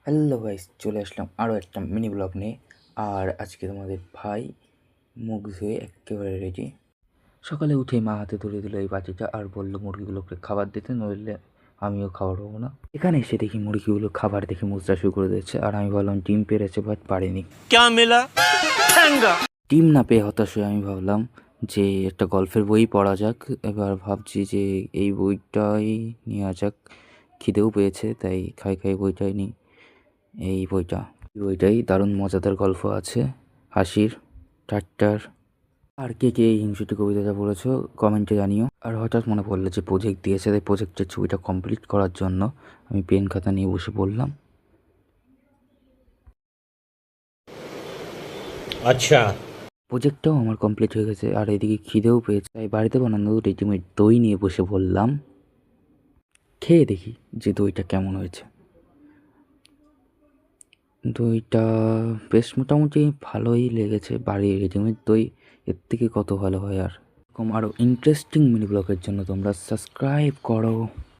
Hello guys, চলে আসলাম আরও একটা মিনি ব্লগ নিয়ে। আর আজকে তোমাদের ভাই মুখ ধুয়ে একেবারে রেডি। সকালে উঠেই মা হাতে ধরে দিল এই বাটিটা আর বললো মুরগিগুলোকে খাবার দিতে, নইলে আমিও খাবার পাবো না। এখানে এসে দেখি মুরগিগুলো খাবার দেখে মুচড়া শুরু করে দিচ্ছে, আর আমি ভাবলাম ডিম পেরেছে, বাট পারেনি। ডিম না পেয়ে হতাশ হয়ে আমি ভাবলাম যে একটা গল্পের বই পড়া যাক। এবার ভাবছি যে এই বইটাই নেওয়া যাক, খিদেও পেয়েছে তাই খাই খাই বইটাই নিই। এই বইটাই দারুণ মজাদার গল্প আছে, হাসির, ঠাট্টার। আর কে কে এই হিংসুটে কবিতাটা পড়েছো কমেন্টে জানিও। আর হঠাৎ মনে পড়লো যে প্রজেক্ট দিয়েছে, তাই প্রজেক্টের ছবিটা কমপ্লিট করার জন্য আমি পেন খাতা নিয়ে বসে পড়লাম। আচ্ছা, প্রজেক্টটাও আমার কমপ্লিট হয়ে গেছে, আর এদিকে খিদেও পেয়েছে, তাই বাড়িতে বানানো রেডিমেড দই নিয়ে বসে বললাম। খেয়ে দেখি যে দইটা কেমন হয়েছে। দইটা বেশ মোটামুটি ভালোই লেগেছে। বাড়ির রেডিমেড দই এর থেকে কত ভালো হয়। আর এরকম আরও ইন্টারেস্টিং মিনি ব্লগের জন্য তোমরা সাবস্ক্রাইব করো।